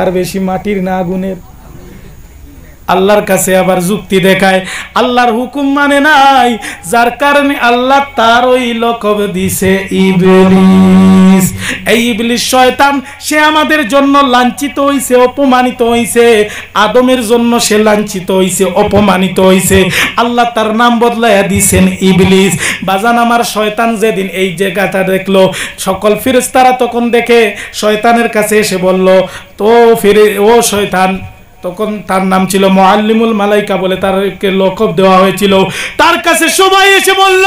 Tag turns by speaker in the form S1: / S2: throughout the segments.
S1: আর বেশি মাটির না আগুনের? আল্লাহর কাছে আবার যুক্তি দেখায়, আল্লাহর হুকুম মানে নাই, যার কারণে আল্লাহ তার ওই লকব দিছে ইবলিস। এই ইবলিস শয়তান, সে আমাদের জন্য লাঞ্ছিত হইছে, অপমানিত হইছে। আদমের জন্য সে লাঞ্ছিত হইছে, অপমানিত হইছে। আল্লাহ তার নাম বদলাইয়া দিছেন ইবলিস। বাজান আমার, শয়তান যেদিন এই জায়গাটা দেখলো, সকল ফেরেশতারা তখন দেখে শয়তানের কাছে এসে বলল, তো ও শয়তান, তখন তার নাম ছিল মুআল্লিমুল মালাইকা বলে তারকে লকব দেওয়া হয়েছিল। তার কাছে সবাই এসে বলল,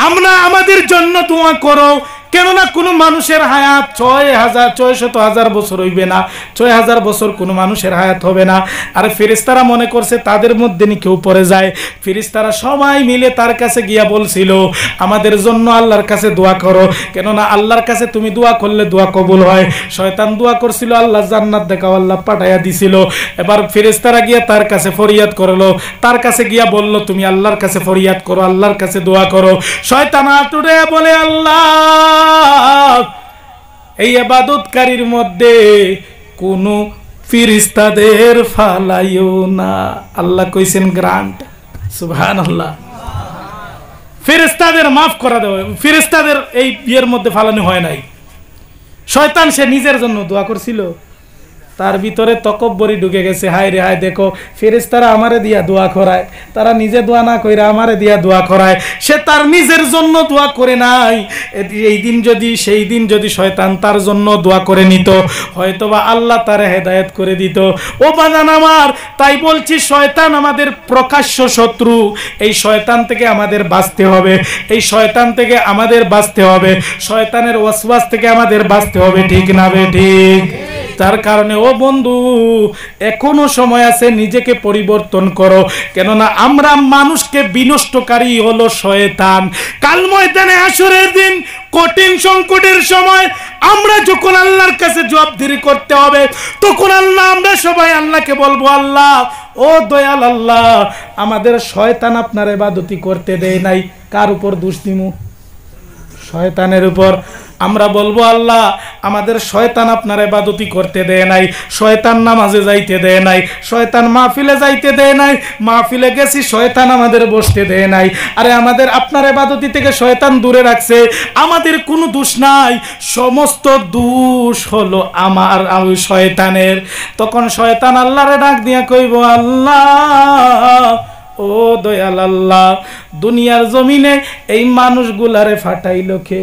S1: আমরা আমাদের জন্য দোয়া করো, কেননা কোনো মানুষের হায়াত ৬০০০ বছর হইবে না, ৬০০০ বছর কোনো মানুষের হায়াত হবে না। আর ফেরেশতারা মনে করছে তাদের মধ্যে নি কেউ পড়ে যায়। ফেরেশতারা সবাই মিলে তার কাছে গিয়া বলছিল, আমাদের জন্য আল্লাহর কাছে দোয়া করো, কেননা আল্লাহর কাছে তুমি দোয়া করলে দোয়া কবুল হয়। শয়তান দোয়া করছিল, আল্লাহ জান্নাত দেখাও, আল্লাহ পাঠাইয়া দিছিল। এবার ফেরেশতারা গিয়া তার কাছে ফরিয়াদ করলো, তার কাছে গিয়া বলল, তুমি আল্লাহর কাছে ফরিয়াদ করো, আল্লাহর কাছে দোয়া করো। শয়তান আতুরে বলে, আল্লাহ এই ইবাদতকারীর মধ্যে কোন ফেরেশতাদের ফালাইও না। আল্লাহ কইছেন গ্রান্ট, সুবহানাল্লাহ। ফেরেশতাদের মাফ করা দেওয়া, ফেরেশতাদের এই বিয়ের মধ্যে ফালানো হয় নাই। শয়তান সে নিজের জন্য দোয়া করছিল, তার ভিতরে তকব্বরি ঢুকে গেছে। হায় রে হায়, দেখো ফেরেশতারা আমারে দিয়া দোয়া করায়, তারা নিজে দোয়া না কইরা আমারে দিয়া দোয়া করায়। সে তার নিজের জন্য দোয়া করে নাই। এই দিন যদি, সেই দিন যদি শয়তান তার জন্য দোয়া করে নিত, হয়তোবা আল্লাহ তারে হেদায়েত করে দিত। ও বাজান আমার, তাই বলছি শয়তান আমাদের প্রকাশ্য শত্রু। এই শয়তান থেকে আমাদের বাঁচতে হবে, এই শয়তান থেকে আমাদের বাঁচতে হবে, শয়তানের ওয়াসওয়াস থেকে আমাদের বাঁচতে হবে, ঠিক না বেঠিক? তার কারণে ও বন্ধু, এখনো সময় আছে, নিজেকে পরিবর্তন করো, কেননা আমরা মানুষকে বিনষ্টকারী হলো শয়তান। কাল ময়দানে হাসরের দিন, কঠিন সংকটের সময় আমরা যখন আল্লাহর কাছে জবাবদিহি করতে হবে, তখন আমরা সবাই আল্লাহকে বলবো, আল্লাহ ও দয়াল আল্লাহ, আমাদের শয়তান আপনার ইবাদতি করতে দেয় নাই। কার উপর দোষ দিমু? শয়তানের উপর। আমরা বলবো, আল্লাহ আমাদের শয়তান আপনার ইবাদতি করতে দেয় নাই, শয়তান নামাজে যাইতে দেয় নাই, শয়তান মাহফিলে যাইতে দেয় নাই, মাহফিলে গেছি শয়তান আমাদের বসতে দেয় নাই। আরে আমাদের আপনার ইবাদতি থেকে শয়তান দূরে রাখছে, আমাদের কোনো দোষ নাই, সমস্ত দোষ হলো আমার শয়তানের। তখন শয়তান আল্লাহরে ডাক দিয়া কইব, আল্লাহ ও দয়াল আল্লাহ, দুনিয়ার জমিনে এই মানুষগুলারে ফাটাইলো কে?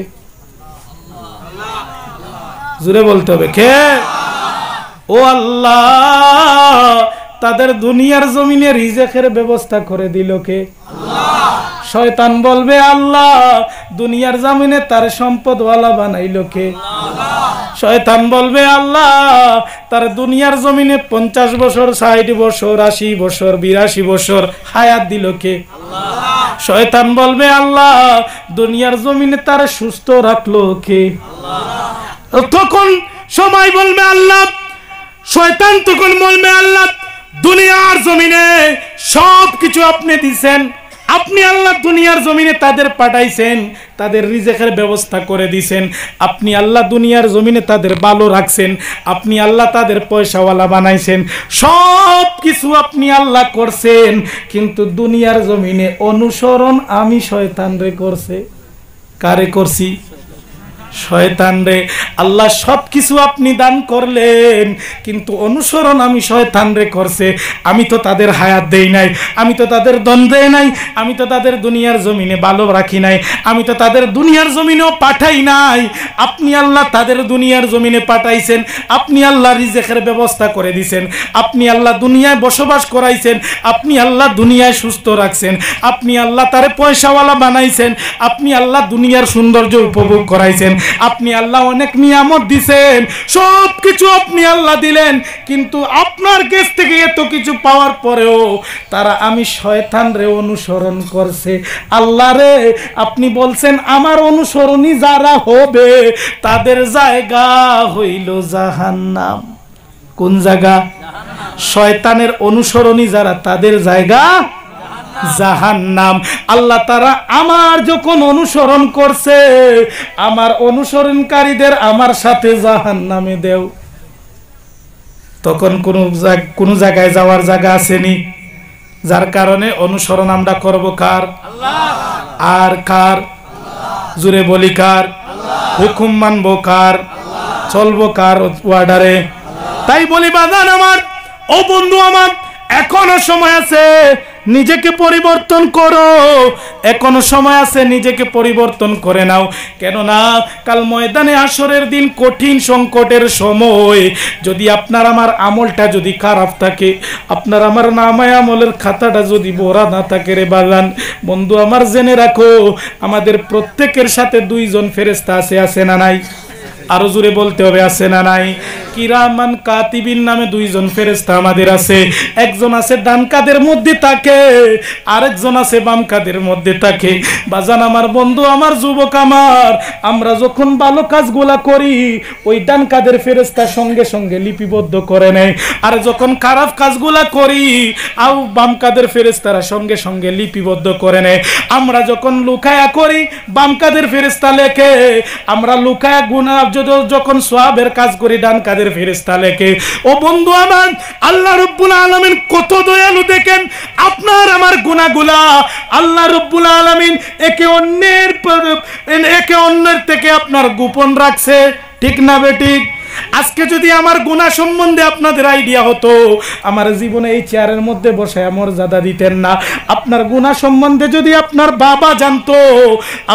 S1: জুড়ে বলতে হবে, কে? ও আল্লাহ, তাদের দুনিয়ার জমিনে রিজেকের ব্যবস্থা করে দিল কে? শয়তান বলবে, আল্লাহ দুনিয়ার জমিনে তার সম্পদওয়ালা বানাইলো কে? শয়তান বলবে, আল্লাহ তার দুনিয়ার জমিনে 50 বছর, 60 বছর, 80 বছর, 82 বছর হায়াত দিল কে? শয়তান বলবে, আল্লাহ দুনিয়ার জমিনে তার সুস্থ রাখলো কে? তখন সবাই বলবে আল্লাহ। শয়তান তখন বলবে, আল্লাহ দুনিয়ার জমিনে সব কিছু আপনি দিছেন, আপনি আল্লাহ দুনিয়ার জমিনে তাদের পাঠাইছেন, তাদের রিজেকের ব্যবস্থা করে দিছেন, আপনি আল্লাহ দুনিয়ার জমিনে তাদের ভালো রাখছেন, আপনি আল্লাহ তাদের পয়সাওয়ালা বানাইছেন, সব কিছু আপনি আল্লাহ করছেন, কিন্তু দুনিয়ার জমিনে অনুসরণ আমি শয়তান রে করছে। কারে করছি? শয়তান রে। আল্লাহ সবকিছু আপনি দান করলেন, কিন্তু অনুসরণ আমি শয়তান রে করছে। আমি তো তাদের হায়াত দেই নাই, আমি তো তাদের দন দেই নাই, আমি তো তাদের দুনিয়ার জমিনে ভালো রাখি নাই, আমি তো তাদের দুনিয়ার জমিনেও পাঠাই নাই। আপনি আল্লাহ তাদের দুনিয়ার জমিনে পাঠাইছেন, আপনি আল্লাহ রিজেকের ব্যবস্থা করে দিয়েছেন, আপনি আল্লাহ দুনিয়ায় বসবাস করাইছেন, আপনি আল্লাহ দুনিয়ায় সুস্থ রাখছেন, আপনি আল্লাহ তারে পয়সাওয়ালা বানাইছেন, আপনি আল্লাহ দুনিয়ার সৌন্দর্য উপভোগ করাইছেন, আপনি আল্লাহ অনেক নিয়ামত দিছেন, সব কিছু আপনি আল্লাহ দিলেন, কিন্তু আপনার কাছ থেকে এত কিছু পাওয়ার পরেও তারা আমি শয়তান রে অনুসরণ করছে। আল্লাহ রে, আপনি বলছেন আমার অনুসরণী যারা হবে তাদের জায়গা হইল জাহান্নাম। কোন জায়গা? শয়তানের অনুসরণী যারা, তাদের জায়গা জাহান্নাম। আল্লাহ তারা আমার যখন অনুসরণ করছে, আমার অনুসরণকারীদের আমার সাথে জাহান্নামে দেও। তখন কোনো জায়গায় যাওয়ার জায়গা আসেনি, যার কারণে অনুসরণ আমরা করব কার? আর কার? জুড়ে বলি কার? হুকুম মানবো কার? চলবো কার ওয়ার্ডারে? তাই বলি বাজান আমার, ও বন্ধু আমার, এখনো সময় আছে, নিজেকে পরিবর্তন করো, এখনো সময় আছে, নিজেকে পরিবর্তন করে নাও। কেননা কাল ময়দানে হাসরের দিন কঠিন সংকটের সময় যদি আপনার আমার আমলটা যদি খারাপ থাকে, আপনার আমার নামায় আমলের খাতাটা যদি ভরা না থাকে রে বাজান, বন্ধু আমার জেনে রাখো, আমাদের প্রত্যেকের সাথে দুইজন ফেরেশতা আছে না নাই? আরো জোরে বলতে হবে, আছে না নাই? কিরামান কাতিবিন নামে দুইজন ফেরেশতা আমাদের আছে। একজন আছে ডান কাঁধের মধ্যে থাকে, আরেকজন আছে বাম কাঁধের মধ্যে থাকে। বাজান আমার, বন্ধু আমার, যুবক আমার, আমরা যখন ভালো কাজগুলা করি ওই ডান কাঁধের ফেরেশতা সঙ্গে সঙ্গে লিপিবদ্ধ করে নেয়, আর যখন খারাপ কাজগুলা করি আর বাম কাঁধের ফেরেশতারা সঙ্গে সঙ্গে লিপিবদ্ধ করে নেয়। আমরা যখন লুকায়া করি বাম কাঁধের ফেরেশতা লেখে, আমরা লুকায়া গুনাহ যখন সওয়াবের কাজ করি ডান কাঁধের ফেরেশতা লেখে। ও বন্ধু আমার, আল্লাহ রাব্বুল আলামিন কত দয়ালু দেখেন, আপনার আমার গুনাহগুলা আল্লাহ রাব্বুল আলামিন একে অন্যের থেকে আপনার গোপন রাখছে, ঠিক না বেঠিক? আজকে যদি আমার গুনাহ সম্বন্ধে আপনাদের আইডিয়া হতো, আমার জীবনে এই চেয়ারের মধ্যে বসে মর্যাদা দিতেন না। আপনার গুনাহ সম্বন্ধে যদি আপনার বাবা জানতো,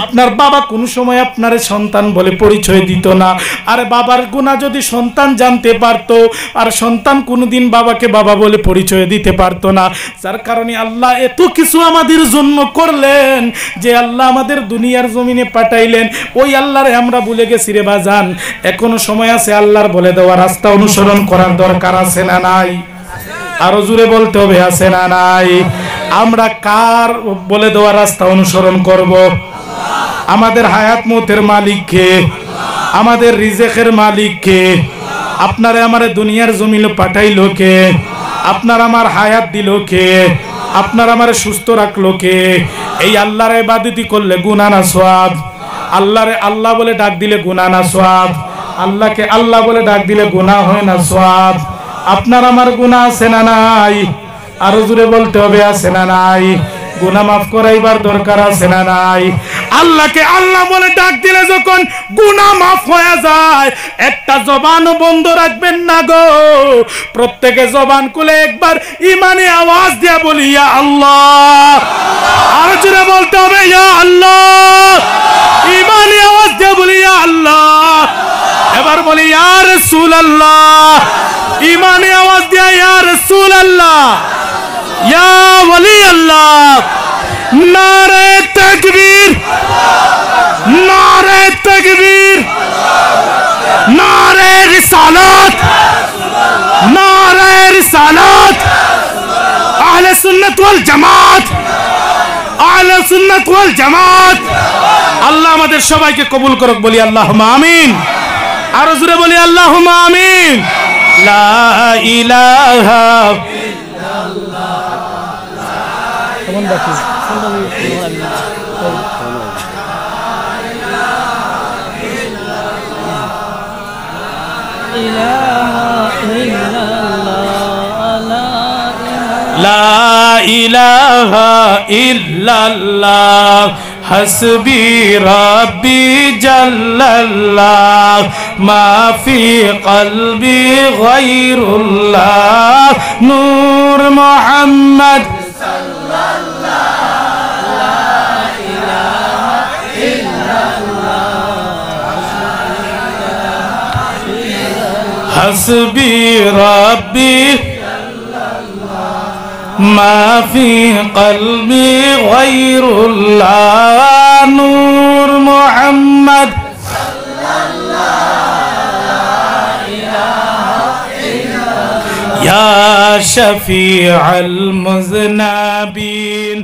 S1: আপনার বাবা কোন সময় আপনার সন্তান বলে পরিচয় দিত না। আর বাবার গুনাহ যদি সন্তান জানতে পারতো, আর সন্তান কোনোদিন বাবাকে বাবা বলে পরিচয় দিতে পারতো না। যার কারণে আল্লাহ এত কিছু আমাদের জন্য করলেন, যে আল্লাহ আমাদের দুনিয়ার জমিনে পাঠাইলেন, ওই আল্লাহরে আমরা ভুলে গেছি রে বাজান। এখনো সময় আছে আল্লাহর বলে দেওয়া রাস্তা অনুসরণ করার দরকার আছে না নাই? আরো জোরে বলতে হবে, আছে না নাই? আমরা কার বলে দেওয়া রাস্তা অনুসরণ করব? আমাদের হায়াত মউতের মালিক কে? আমাদের রিজেকের মালিক কে? আপনারে আমারে দুনিয়ার জমিনে পাঠাইলো কে? আপনার আমার হায়াত দিল কে? আপনার আমারে সুস্থ রাখলো কে? এই আল্লাহর ইবাদতি করলে গুনাহ না সওয়াব? আল্লাহরে আল্লাহ বলে ডাক দিলে গুনাহ না সওয়াব? আল্লাহকে আল্লাহ বলে ডাক দিলে গুনাহ হয় না সওয়াব? আপনার আমার গুনাহ আছে না নাই? আরো জোরে বলতে হবে, আছে না নাই? গুনাহ মাফ করাইবার দরকার আছে না নাই? আল্লাহকে আল্লাহ বলে ডাক দিলে যখন গুনাহ মাফ হয়ে যায়, একটা জবানও বন্ধ রাখবেন না গো। প্রত্যেকে জবান খুলে একবার ইমানে আওয়াজ দিয়ে বলি ইয়া আল্লাহ। আরো জোরে বলতে হবে, ইয়া আল্লাহ। ইমানে আওয়াজ দিয়ে বলি ইয়া আল্লাহ। এবার বলি ইয়া রাসূলুল্লাহ। ইমানে আওয়াজ দিয়ে ইয়া রাসূলুল্লাহ, ইয়া ওলি আল্লাহ। নারে তাকবীর, নারে তাকবীর, নারে রিসালাত, নারে রিসালাত। আহলে সুন্নাত ওয়াল জামাত, আহলে সুন্নাত ওয়াল জামাত। আল্লাহ আমাদের সবাইকে কবুল করুক, বলি আল্লাহুম্মা আমিন। আরো জোরে বলি আল্লাহুম্মা আমিন। লা ইলাহা ইল্লাল্লাহ। কেমন বাকি? লা ইলাহা ইল্লাল্লাহ হাসবি রাব্বি জাল্লাল্লাহ মা ফি কলবি গায়রুল্লাহ নূর মুহাম্মদ হাসবি রাব্বি মা ফি কলবি গায়রুল্লাহ নূর মুহাম্মদ ইয়া শফিউল মুযনাবিন